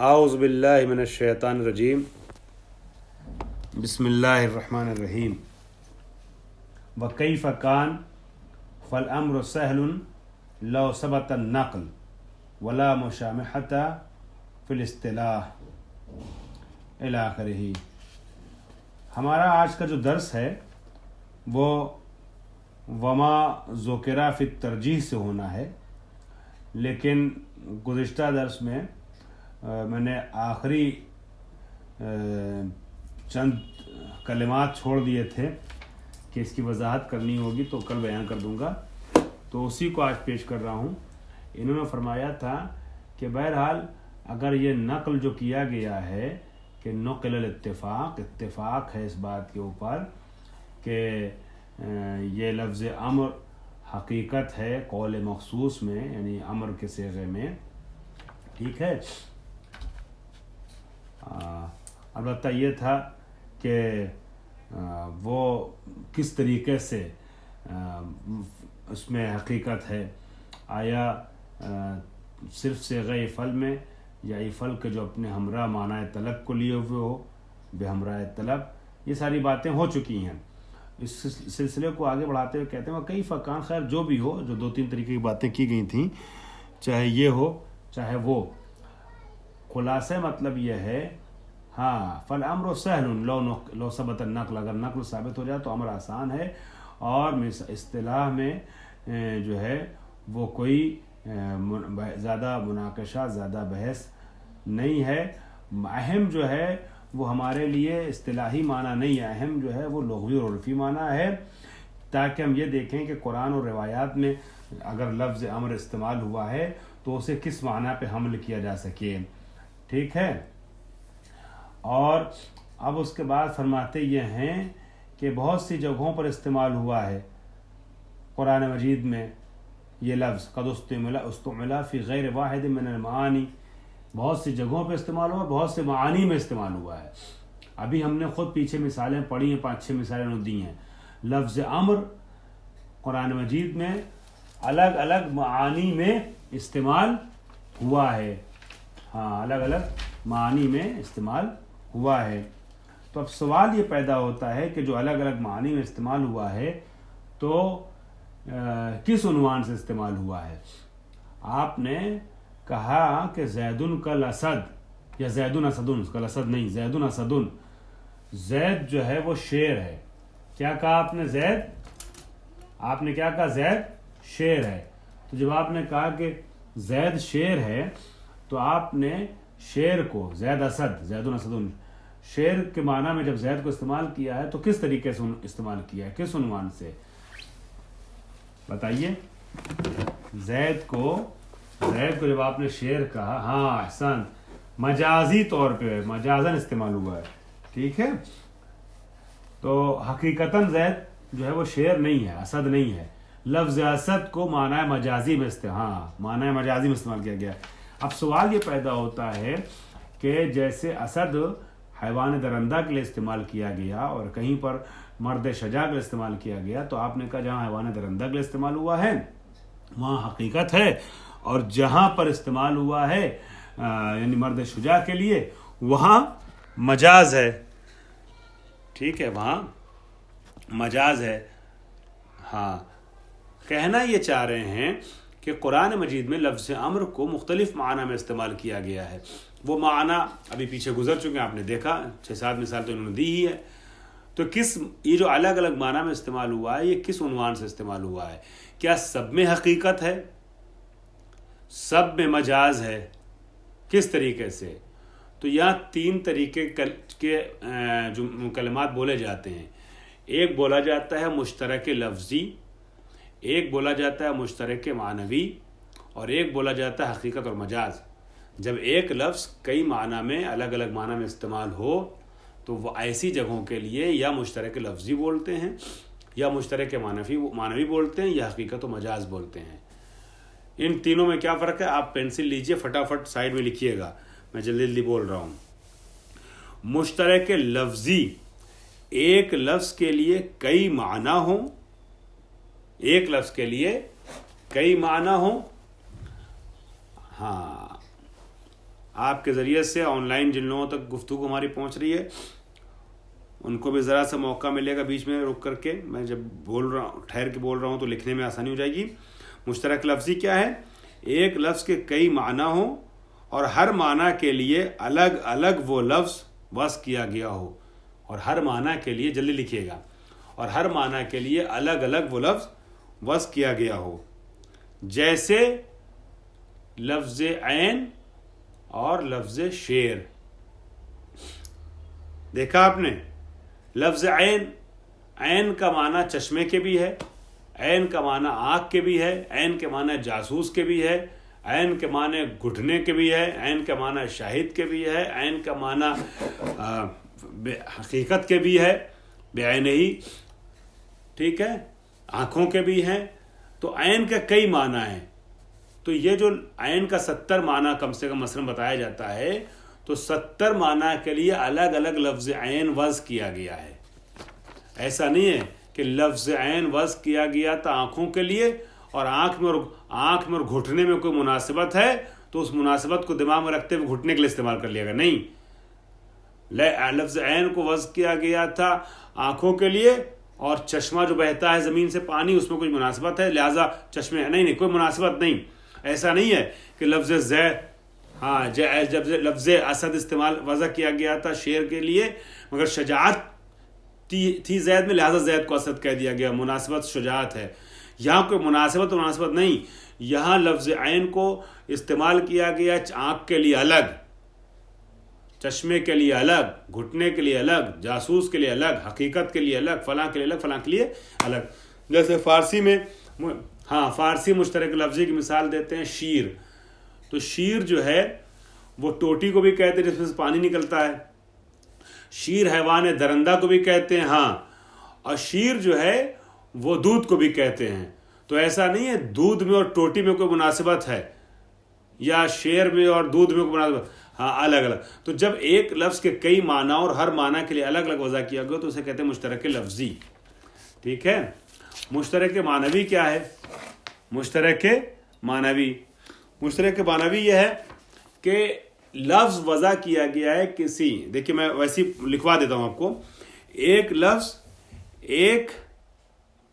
اعوذ باللہ من الشیطان الرجیم بسم اللہ الرحمن الرحیم وکیف کان فالامر سہل لو ثبت النقل ولا مشامحۃ فی الاصطلاح الی آخرہ۔ ہمارا آج کا جو درس ہے وہ وما ذکر فی الترجیح سے ہونا ہے، لیکن گزشتہ درس میں میں نے آخری چند کلمات چھوڑ دیے تھے کہ اس کی وضاحت کرنی ہوگی تو کل بیان کر دوں گا، تو اسی کو آج پیش کر رہا ہوں۔ انہوں نے فرمایا تھا کہ بہرحال اگر یہ نقل جو کیا گیا ہے کہ نقل الاتفاق، اتفاق ہے اس بات کے اوپر کہ یہ لفظ امر حقیقت ہے قول مخصوص میں، یعنی امر کے صیغے میں، ٹھیک ہے۔ البتہ یہ تھا کہ وہ کس طریقے سے اس میں حقیقت ہے، آیا صرف صیغہ فعل میں یا فعل کے جو اپنے ہمراہ معنی طلب کو لیے ہوئے ہو، بے ہمراہ طلب، یہ ساری باتیں ہو چکی ہیں۔ اس سلسلے کو آگے بڑھاتے ہوئے کہتے ہیں وہ کئی فقان، خیر جو بھی ہو، جو 2-3 طریقے کی باتیں کی گئی تھیں، چاہے یہ ہو چاہے وہ، خلاصہ مطلب یہ ہے فالامر سہل لو ثبت النقل، اگر نقل ثابت ہو جائے تو امر آسان ہے، اور اصطلاح میں جو ہے وہ کوئی زیادہ مناقشہ، زیادہ بحث نہیں ہے۔ اہم جو ہے وہ ہمارے لیے اصطلاحی معنی نہیں ہے، اہم جو ہے وہ لغوی اور عرفی معنی ہے، تاکہ ہم یہ دیکھیں کہ قرآن اور روایات میں اگر لفظ امر استعمال ہوا ہے تو اسے کس معنی پہ حمل کیا جا سکے، ٹھیک ہے۔ اور اب اس کے بعد فرماتے یہ ہیں کہ بہت سی جگہوں پر استعمال ہوا ہے قرآن مجید میں یہ لفظ، قد استعمل فی غیر واحد من المعانی، بہت سی جگہوں پہ استعمال ہوا، بہت سے معانی میں استعمال ہوا ہے۔ ابھی ہم نے خود پیچھے مثالیں پڑھی ہیں، 5-6 مثالیں دی ہیں۔ لفظ امر قرآن مجید میں الگ الگ معانی میں استعمال ہوا ہے، الگ الگ معانی میں استعمال ہوا ہے۔ تو اب سوال یہ پیدا ہوتا ہے کہ جو الگ الگ معنی میں استعمال ہوا ہے تو کس عنوان سے استعمال ہوا ہے؟ آپ نے کہا کہ زید کالاسد یا زید اسد، کالاسد نہیں، زید اسد، زید جو ہے وہ شیر ہے۔ کیا کہا آپ نے؟ آپ نے کیا کہا؟ زید شیر ہے۔ تو جب آپ نے کہا کہ زید شیر ہے تو آپ نے شیر کو زید اسد، زید اسد، شیر کے معنی میں جب زید کو استعمال کیا ہے تو کس طریقے سے استعمال کیا ہے، کس عنوان سے بتائیے؟ زید کو جب آپ نے شیر کہا، احسن، مجازی طور پہ، مجازن استعمال ہوا ہے، ٹھیک ہے۔ تو حقیقتاً زید جو ہے وہ شیر نہیں ہے، اسد نہیں ہے۔ لفظ اسد کو معنی مجازی میں استعمال کیا گیا۔ اب سوال یہ پیدا ہوتا ہے کہ جیسے اسد حیوان درندہ کے لیے استعمال کیا گیا اور کہیں پر مرد شجاع کے لیے استعمال کیا گیا، تو آپ نے کہا جہاں حیوان درندہ کے لیے استعمال ہوا ہے وہاں حقیقت ہے، اور جہاں پر استعمال ہوا ہے یعنی مرد شجاع کے لیے وہاں مجاز ہے، ٹھیک ہے، وہاں مجاز ہے۔ کہنا یہ چاہ رہے ہیں کہ قرآن مجید میں لفظ امر کو مختلف معنی میں استعمال کیا گیا ہے۔ وہ معنی ابھی پیچھے گزر چکے ہیں، آپ نے دیکھا 6-7 مثال تو انہوں نے دی ہی ہے۔ تو یہ جو الگ الگ معنی میں استعمال ہوا ہے یہ کس عنوان سے استعمال ہوا ہے؟ کیا سب میں حقیقت ہے، سب میں مجاز ہے، کس طریقے سے؟ تو یہاں 3 طریقے کے جو کلمات بولے جاتے ہیں۔ ایک بولا جاتا ہے مشترک لفظی، ایک بولا جاتا ہے مشترک معنوی، اور ایک بولا جاتا ہے حقیقت اور مجاز۔ جب ایک لفظ کئی معنی میں، الگ الگ معنی میں استعمال ہو تو وہ ایسی جگہوں کے لیے یا مشترک لفظی بولتے ہیں، یا مشترک معنوی بولتے ہیں، یا حقیقت و مجاز بولتے ہیں۔ ان تینوں میں کیا فرق ہے؟ آپ پینسل لیجئے، فٹافٹ سائڈ میں لکھیے گا، میں جلدی جلدی بول رہا ہوں۔ مشترک لفظی، ایک لفظ کے لیے کئی معنی ہوں، ایک لفظ کے لیے کئی معنی ہوں، آپ کے ذریعے سے آن لائن جن لوگوں تک گفتگو ہماری پہنچ رہی ہے ان کو بھی ذرا سا موقع ملے گا بیچ میں رک کر کے. میں جب بول رہا ہوں ٹھہر کے بول رہا ہوں تو لکھنے میں آسانی ہو جائے گی. مشترک لفظی کیا ہے؟ ایک لفظ کے کئی معنی ہوں اور ہر معنی کے لیے الگ الگ وہ لفظ وضع کیا گیا ہو. اور ہر معنی کے لیے جلدی لکھیے گا. اور ہر معنی کے لیے الگ الگ وہ لفظ وضع کیا گیا ہو. جیسے لفظ عین اور لفظ شیر. دیکھا آپ نے؟ لفظ عین، عین کا معنی چشمے کے بھی ہے، عین کا معنی آنکھ کے بھی ہے، عین کے معنی جاسوس کے بھی ہے، عین کے معنی گھٹنے کے بھی ہے، عین کا معنی شاہد کے بھی ہے، عین کا معنی حقیقت کے بھی ہے، بعین ہی، ٹھیک ہے، آنکھوں کے بھی ہیں. تو عین کے کئی معنی ہیں. تو یہ جو عین کا 70 معنی کم سے کم مثلا بتایا جاتا ہے تو 70 معنی کے لیے الگ الگ لفظ عین وضع کیا گیا ہے. ایسا نہیں ہے کہ لفظ عین وضع کیا گیا تھا آنکھوں کے لیے اور آنکھ میں اور گھٹنے میں کوئی مناسبت ہے تو اس مناسبت کو دماغ میں رکھتے ہوئے گھٹنے کے لیے استعمال کر لیا گا. نہیں، لفظ عین کو وضع کیا گیا تھا آنکھوں کے لیے اور چشمہ جو بہتا ہے زمین سے پانی اس میں کوئی مناسبت ہے لہٰذا چشمے نہیں کوئی مناسبت نہیں. ایسا نہیں ہے کہ لفظ جب لفظ اسد استعمال وضع کیا گیا تھا شیر کے لیے مگر شجاعت تھی زید میں لہٰذا زید کو اسد کہہ دیا گیا. مناسبت شجاعت ہے. یہاں کوئی مناسبت نہیں. یہاں لفظ عین کو استعمال کیا گیا آنکھ کے لیے الگ، چشمے کے لیے الگ، گھٹنے کے لیے الگ، جاسوس کے لیے الگ، حقیقت کے لیے الگ، فلاں کے لیے الگ، فلاں کے لیے الگ. جیسے فارسی میں فارسی مشترک لفظی کی مثال دیتے ہیں شیر. تو شیر جو ہے وہ ٹوٹی کو بھی کہتے ہیں جس میں سے پانی نکلتا ہے. شیر حیوان درندہ کو بھی کہتے ہیں. اور شیر جو ہے وہ دودھ کو بھی کہتے ہیں. تو ایسا نہیں ہے دودھ میں اور ٹوٹی میں کوئی مناسبت ہے یا شیر میں اور دودھ میں کوئی مناسبت. الگ الگ. تو جب ایک لفظ کے کئی معنی اور ہر معنی کے لیے الگ الگ وضع کیا گیا تو اسے کہتے ہیں مشترک لفظی. ٹھیک ہے. مشترک معنوی کیا ہے؟ مشترک معنوی یہ ہے کہ لفظ وضع کیا گیا ہے کسی، دیکھیے میں ویسی لکھوا دیتا ہوں آپ کو. ایک لفظ ایک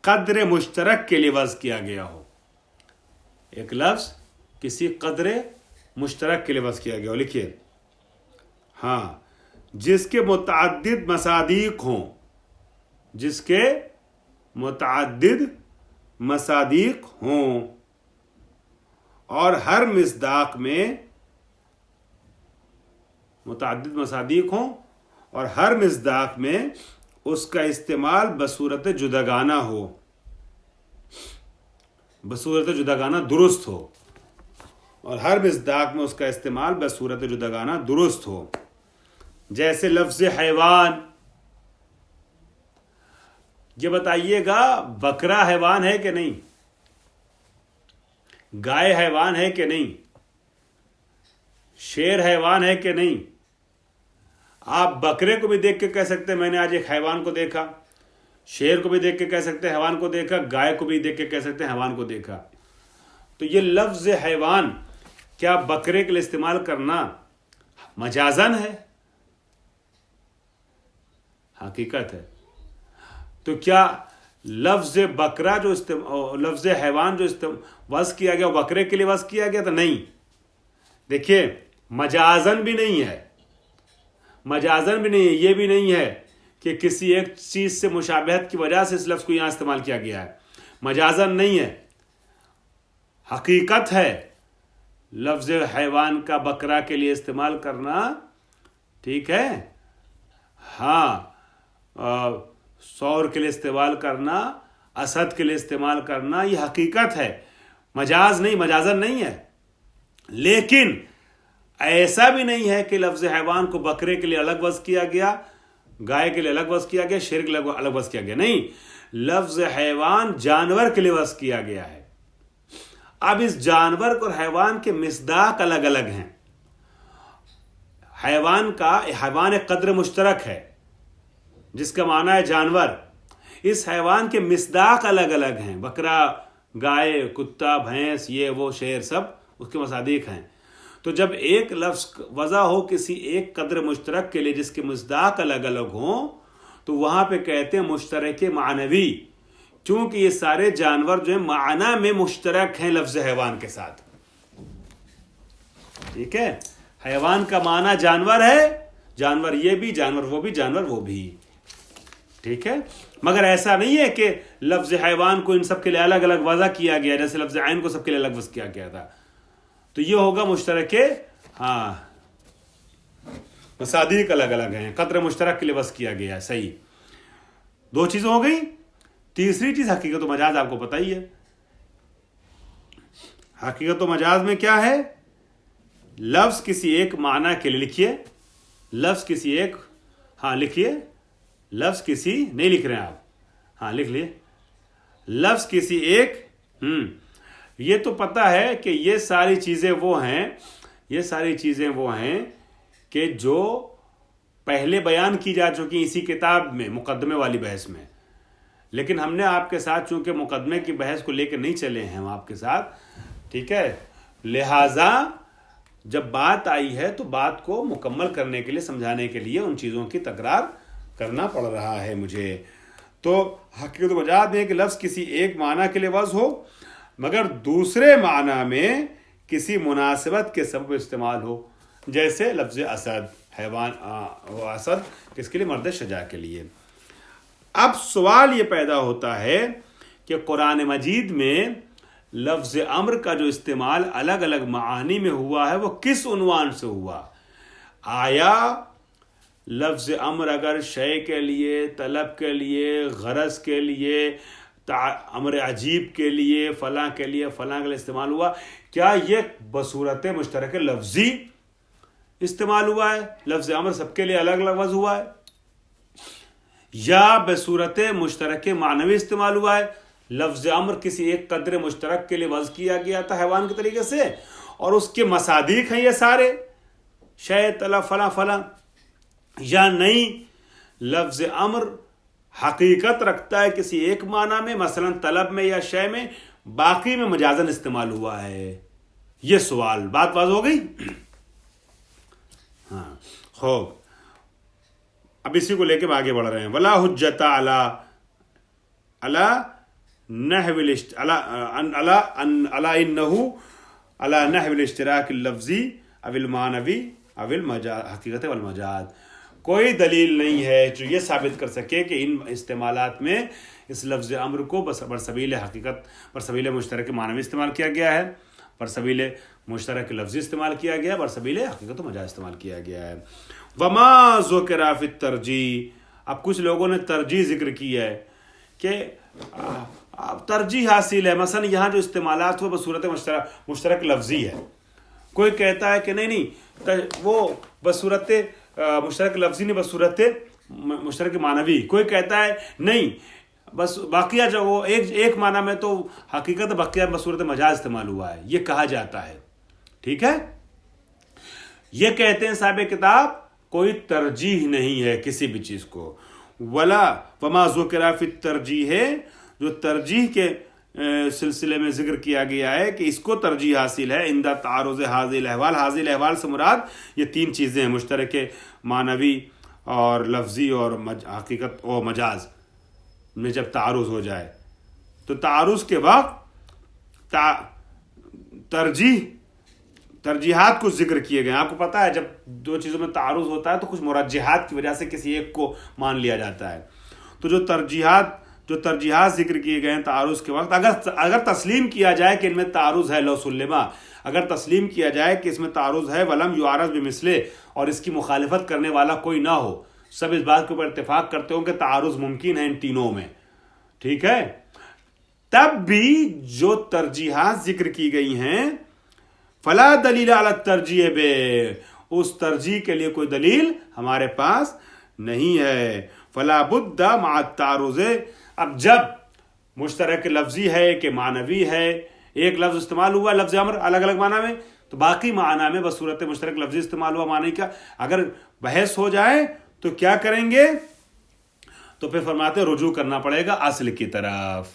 قدر مشترک کے لیے وضع کیا گیا ہو. ایک لفظ کسی قدر مشترک کے لیے وضع کیا گیا ہو. لکھیے جس کے متعدد مصادیق ہوں. جس کے متعدد مصادیق ہوں اور ہر مصداق میں متعدد مصادیق ہوں اور ہر مصداق میں اس کا استعمال بصورت جداگانہ ہو، بصورت جداگانہ درست ہو، اور ہر مصداق میں اس کا استعمال بصورت جداگانہ درست ہو. جیسے لفظ حیوان. یہ بتائیے گا بکرا حیوان ہے کہ نہیں؟ گائے حیوان ہے کہ نہیں؟ شیر حیوان ہے کہ نہیں؟ آپ بکرے کو بھی دیکھ کے کہہ سکتے ہیں میں نے آج ایک حیوان کو دیکھا. شیر کو بھی دیکھ کے کہہ سکتے ہیں حیوان کو دیکھا. گائے کو بھی دیکھ کے کہہ سکتے ہیں حیوان کو دیکھا. تو یہ لفظ حیوان کیا بکرے کے لیے استعمال کرنا مجازن ہے؟ حقیقت ہے. تو کیا لفظ بکرا جو لفظ حیوان جو وضع کیا گیا وہ بکرے کے لیے وضع کیا گیا؟ تو نہیں. دیکھیے مجازن بھی نہیں ہے. مجازن بھی نہیں ہے. یہ بھی نہیں ہے کہ کسی ایک چیز سے مشابہت کی وجہ سے اس لفظ کو یہاں استعمال کیا گیا ہے. مجازن نہیں ہے، حقیقت ہے. لفظ حیوان کا بکرا کے لیے استعمال کرنا ٹھیک ہے. سور کے لیے استعمال کرنا، اسد کے لیے استعمال کرنا یہ حقیقت ہے، مجاز نہیں، مجازن نہیں ہے. لیکن ایسا بھی نہیں ہے کہ لفظ حیوان کو بکرے کے لیے الگ وضع کیا گیا، گائے کے لیے الگ وضع کیا گیا، شیر کے لیے الگ وضع کیا گیا. نہیں، لفظ حیوان جانور کے لیے وضع کیا گیا ہے. اب اس جانور اور حیوان کے مصداق الگ الگ ہیں. حیوان قدر مشترک ہے جس کا معنی ہے جانور. اس حیوان کے مصداق الگ الگ ہیں. بکرا، گائے، کتا، بھینس، یہ وہ، شیر، سب اس کے مصادیق ہیں. تو جب ایک لفظ وضع ہو کسی ایک قدر مشترک کے لیے جس کے مصداق الگ الگ ہوں تو وہاں پہ کہتے ہیں مشترک معنوی، چونکہ یہ سارے جانور جو ہیں معنی میں مشترک ہیں لفظ حیوان کے ساتھ. ٹھیک ہے، حیوان کا معنی جانور ہے، جانور یہ بھی، جانور وہ بھی، جانور وہ بھی. ٹھیک ہے، مگر ایسا نہیں ہے کہ لفظ حیوان کو ان سب کے لیے الگ الگ وضع کیا گیا جیسے لفظ عین کو سب کے لیے الگ وضع کیا گیا تھا. تو یہ ہوگا مشترک، ہاں مصادیق الگ الگ ہیں، قدر مشترک کے لیے وضع کیا گیا. صحیح، دو چیزیں ہو گئی. تیسری چیز حقیقت و مجاز، آپ کو پتہ ہی ہے. حقیقت و مجاز میں کیا ہے؟ لفظ کسی ایک معنی کے لیے لکھیے، لفظ کسی ایک، ہاں لکھیے، لفظ کسی، نہیں لکھ رہے ہیں آپ، ہاں لکھ لیے، لفظ کسی ایک، یہ تو پتہ ہے کہ یہ ساری چیزیں وہ ہیں، یہ ساری چیزیں وہ ہیں کہ جو پہلے بیان کی جا چکی اسی کتاب میں مقدمے والی بحث میں. لیکن ہم نے آپ کے ساتھ چونکہ مقدمے کی بحث کو لے کے نہیں چلے ہیں ہم آپ کے ساتھ، ٹھیک ہے، لہٰذا جب بات آئی ہے تو بات کو مکمل کرنے کے لیے، سمجھانے کے لیے ان چیزوں کی تکرار کرنا پڑ رہا ہے مجھے. تو حقیقت مجاز ہے کہ لفظ کسی ایک معنی کے لیے وضع ہو مگر دوسرے معنی میں کسی مناسبت کے سبب استعمال ہو، جیسے لفظ اسد، حیوان، اسد کس کے لیے؟ مرد شجاع کے لیے. اب سوال یہ پیدا ہوتا ہے کہ قرآن مجید میں لفظ امر کا جو استعمال الگ الگ معانی میں ہوا ہے وہ کس عنوان سے ہوا؟ آیا لفظ امر اگر شے کے لیے، طلب کے لیے، غرض کے لیے، امر عجیب کے لیے، فلاں کے لیے، فلاں کے لیے استعمال ہوا، کیا یہ بصورت مشترک لفظی استعمال ہوا ہے؟ لفظ امر سب کے لیے الگ الگ وضع ہوا ہے، یا بصورت مشترک معنوی استعمال ہوا ہے؟ لفظ امر کسی ایک قدر مشترک کے لیے وضع کیا گیا تھا حیوان کے طریقے سے، اور اس کے مصادیق ہیں یہ سارے، شے، طلب، فلاں فلاں، یا نہیں لفظ امر حقیقت رکھتا ہے کسی ایک معنی میں، مثلا طلب میں یا شے میں، باقی میں مجازن استعمال ہوا ہے؟ یہ سوال، بات واضح ہو گئی؟ ہاں خوب، اب اسی کو لے کے آگے بڑھ رہے ہیں. ولا حجت علی نحو نحو الاشتراک اللفظی او المعنوی او حقیقت والمجاز. کوئی دلیل نہیں ہے جو یہ ثابت کر سکے کہ ان استعمالات میں اس لفظ امر کو برسبیل حقیقت، برسبیل مشترک معنوی استعمال کیا گیا ہے، برسبیل مشترک لفظی استعمال کیا گیا ہے، برسبیل حقیقت و مجاز استعمال کیا گیا ہے. وما ذکر فی الترجیح. اب کچھ لوگوں نے ترجیح ذکر کی ہے کہ ترجیح حاصل ہے، مثلا یہاں جو استعمالات ہو بصورت مشترک لفظی ہے. کوئی کہتا ہے کہ نہیں وہ بصورت مشترک لفظی نہیں، بصورت مشترک معنوی. کوئی کہتا ہے نہیں بس باقیہ جو وہ ایک معنی میں تو حقیقت بقیہ بصورت مجاز استعمال ہوا ہے، یہ کہا جاتا ہے. ٹھیک ہے، یہ کہتے ہیں صاحب کتاب کوئی ترجیح نہیں ہے کسی بھی چیز کو. وما ذکر فی الترجیح ہے، جو ترجیح کے سلسلے میں ذکر کیا گیا ہے کہ اس کو ترجیح حاصل ہے عند تعارض حاضر الاحوال. حاضر الاحوال سے مراد یہ تین چیزیں ہیں، مشترک معنوی اور لفظی اور حقیقت و مجاز میں جب تعارض ہو جائے تو تعارض کے وقت ترجیحات کچھ ذکر کیے گئے. آپ کو پتا ہے جب دو چیزوں میں تعارض ہوتا ہے تو کچھ مرجحات کی وجہ سے کسی ایک کو مان لیا جاتا ہے. تو جو ترجیحات ذکر کیے گئے ہیں تعارض کے وقت، اگر تسلیم کیا جائے کہ ان میں تعارض ہے، لو سلما، اگر تسلیم کیا جائے کہ اس میں تعارض ہے، ولم یعارض بمثلہ، اور اس کی مخالفت کرنے والا کوئی نہ ہو، سب اس بات کے اوپر اتفاق کرتے ہوں کہ تعارض ممکن ہے ان تینوں میں، ٹھیک ہے، تب بھی جو ترجیحات ذکر کی گئی ہیں فلا دلیل علی الترجیح بے، اس ترجیح کے لیے کوئی دلیل ہمارے پاس نہیں ہے. فلا بد مع التعارض. اب جب مشترک لفظی ہے کہ معنوی ہے، ایک لفظ استعمال ہوا لفظ امر الگ الگ معنی میں، تو باقی معنی میں بصورت مشترک لفظی استعمال ہوا معنی کا اگر بحث ہو جائے تو کیا کریں گے؟ تو پھر فرماتے رجوع کرنا پڑے گا اصل کی طرف.